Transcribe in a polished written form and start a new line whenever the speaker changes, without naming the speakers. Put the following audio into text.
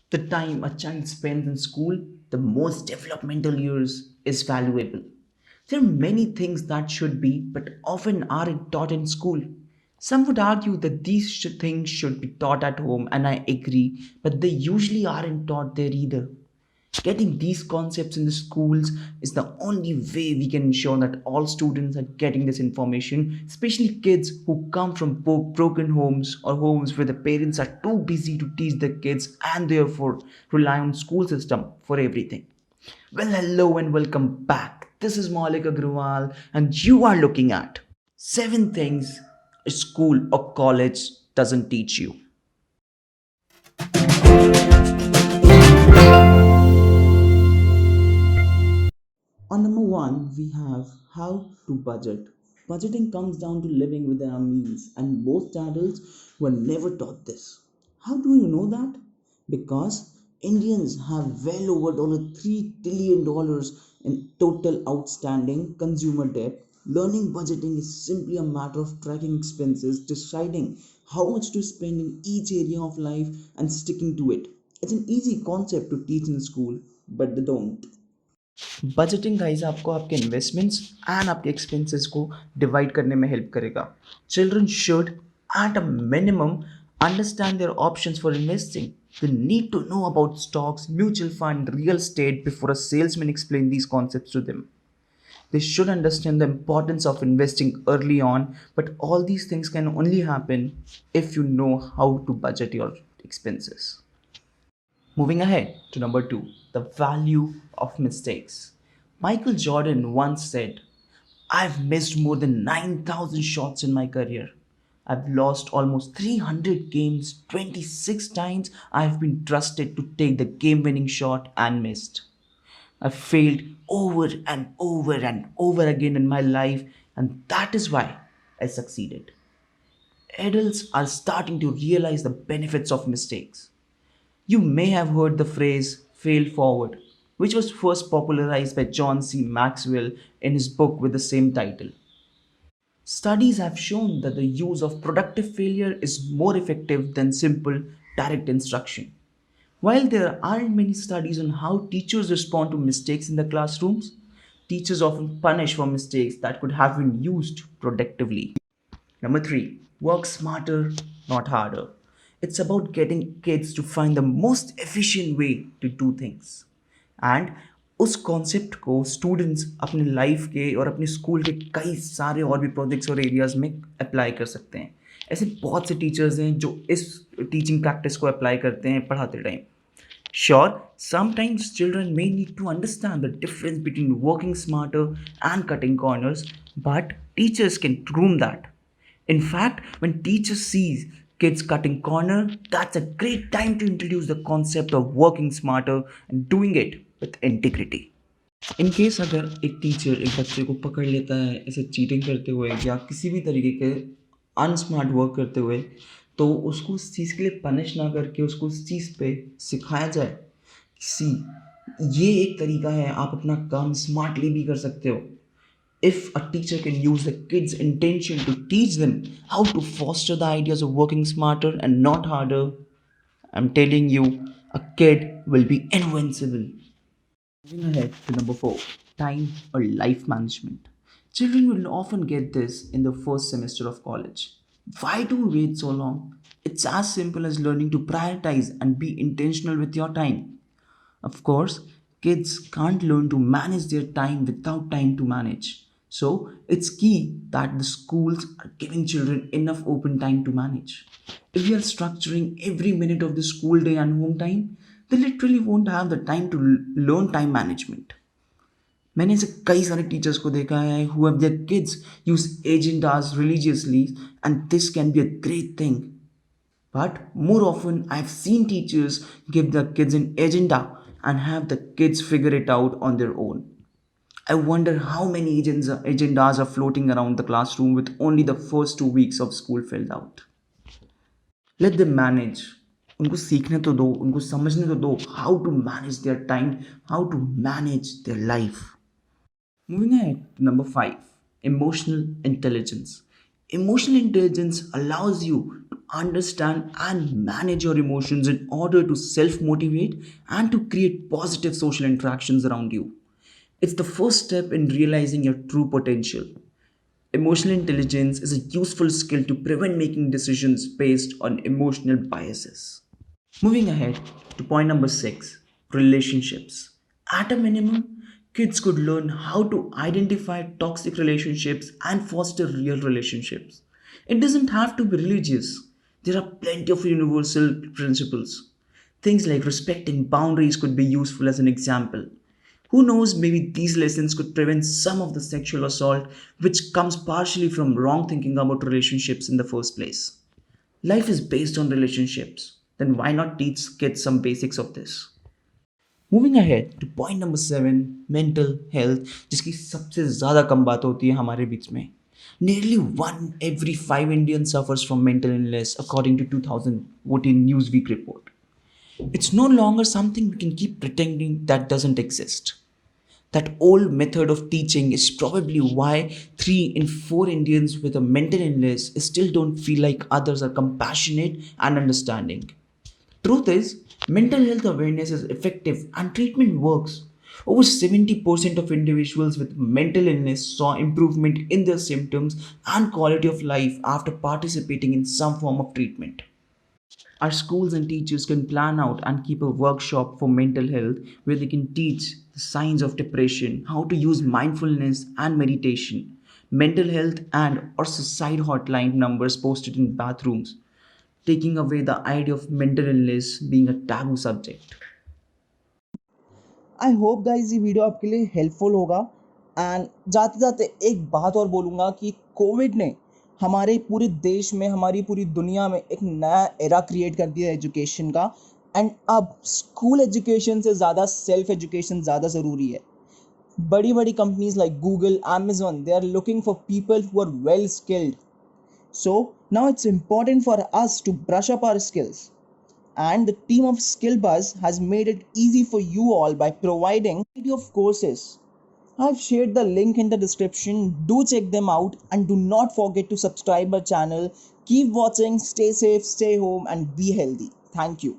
The time a child spends in school, the most developmental years, is valuable. There are many things that should be, but often aren't taught in school. Some would argue that these things should be taught at home, and I agree, but they usually aren't taught there either. Getting these concepts in the schools is the only way we can ensure that all students are getting this information, especially kids who come from broken homes or homes where the parents are too busy to teach their kids and therefore rely on school system for everything. Well, hello and welcome back. This is Malik Agrawal, and you are looking at 7 things a school or college doesn't teach you. On number one, we have how to budget. Budgeting comes down to living within our means, and most adults were never taught this. How do you know that? Because Indians have well over $3 trillion in total outstanding consumer debt. Learning budgeting is simply a matter of tracking expenses, deciding how much to spend in each area of life, and sticking to it. It's an easy concept to teach in school, but they don't. Budgeting guys आपको आपके investments and आपके expenses को divide करने में help करेगा. Children should at a minimum understand their options for investing. They need to know about stocks, mutual fund, real estate before a salesman explains these concepts to them. They should understand the importance of investing early on, but all these things can only happen if you know how to budget your expenses. Moving ahead to number two, the value of mistakes. Michael Jordan once said, I've missed more than 9,000 shots in my career. I've lost almost 300 games. 26 times I've been trusted to take the game winning shot and missed. I've failed over and over and over again in my life, and that is why I succeeded. Adults are starting to realize the benefits of mistakes. You may have heard the phrase fail forward, which was first popularized by John C. Maxwell in his book with the same title. Studies have shown that the use of productive failure is more effective than simple, direct instruction. While there aren't many studies on how teachers respond to mistakes in the classrooms, teachers often punish for mistakes that could have been used productively. Number three, work smarter, not harder. It's about getting kids to find the most efficient way to do things. And उस concept को students अपने life के और अपने school के कई सारे और भी प्रोजेक्ट्स और एरियाज में अप्लाई कर सकते हैं. ऐसे बहुत से टीचर्स हैं जो इस टीचिंग प्रैक्टिस को अप्लाई करते हैं पढ़ाते time. Sure, sometimes children may need to understand the difference between working smarter and cutting corners, but teachers can groom that. In fact, when teachers see kids cutting corner, that's a great time to introduce the concept of working smarter and doing it with integrity. In case अगर एक teacher एक बच्चे को पकड़ लेता है ऐसे cheating करते हुए या किसी भी तरीके के अनस्मार्ट वर्क करते हुए, तो उसको उस चीज़ के लिए पनिश ना करके उसको उस चीज़ पे सिखाया जाए. सी, ये एक तरीका है, आप अपना काम स्मार्टली भी कर सकते हो. If a teacher can use the kids' intention to teach them how to foster the ideas of working smarter and not harder, I'm telling you, a kid will be invincible. Moving ahead to number four, time or life management. Children will often get this in the first semester of college. Why do we wait so long? It's as simple as learning to prioritize and be intentional with your time. Of course, kids can't learn to manage their time without time to manage. So, it's key that the schools are giving children enough open time to manage. If we are structuring every minute of the school day and home time, they literally won't have the time to learn time management. मैंने ऐसे कई सारे teachers को देखा है who have their kids use agendas religiously, and this can be a great thing. But more often, I've seen teachers give their kids an agenda and have the kids figure it out on their own. I wonder how many agendas are floating around the classroom with only the first 2 weeks of school filled out. Let them manage. उनको सीखने तो दो, उनको समझने तो दो how to manage their time, how to manage their life. Moving ahead to number five, emotional intelligence. Emotional intelligence allows you to understand and manage your emotions in order to self motivate and to create positive social interactions around you. It's the first step in realizing your true potential. Emotional intelligence is a useful skill to prevent making decisions based on emotional biases. Moving ahead to point number 6, relationships. At a minimum, kids could learn how to identify toxic relationships and foster real relationships. It doesn't have to be religious, there are plenty of universal principles. Things like respecting boundaries could be useful as an example. Who knows, maybe these lessons could prevent some of the sexual assault which comes partially from wrong thinking about relationships in the first place. Life is based on relationships. Then why not teach kids some basics of this? Moving ahead two point number 7, mental health, जिसकी सबसे ज़्यादा कम बात होती है हमारे बीच में. Nearly 1 every 5 Indians suffers from mental illness according to 2014 Newsweek report. It's no longer something we can keep pretending that doesn't exist. That old method of teaching is probably why 3 in 4 Indians with a mental illness still don't feel like others are compassionate and understanding. Truth is, mental health awareness is effective and treatment works. Over 70% of individuals with mental illness saw improvement in their symptoms and quality of life after participating in some form of treatment. Our schools and teachers can plan out and keep a workshop for mental health where they can teach the signs of depression, how to use mindfulness and meditation, mental health and or suicide hotline numbers posted in bathrooms, taking away the idea of mental illness being a taboo subject.
I hope guys ये video आपके लिए helpful होगा. And जाते जाते एक बात और बोलूँगा कि कोविड ने हमारे पूरे देश में, हमारी पूरी दुनिया में एक नया एरा क्रिएट कर दिया एजुकेशन का. एंड अब स्कूल एजुकेशन से ज़्यादा सेल्फ एजुकेशन ज़्यादा ज़रूरी है. बड़ी बड़ी companies like Google, Amazon, they are looking for people who are well skilled. So now it's important for us to brush up our skills, and the team of Skillbuzz has made it easy for you all by providing a variety of courses. I've shared the link in the description. Do check them out and do not forget to subscribe our channel. Keep watching, stay safe, stay home, and be healthy. Thank you.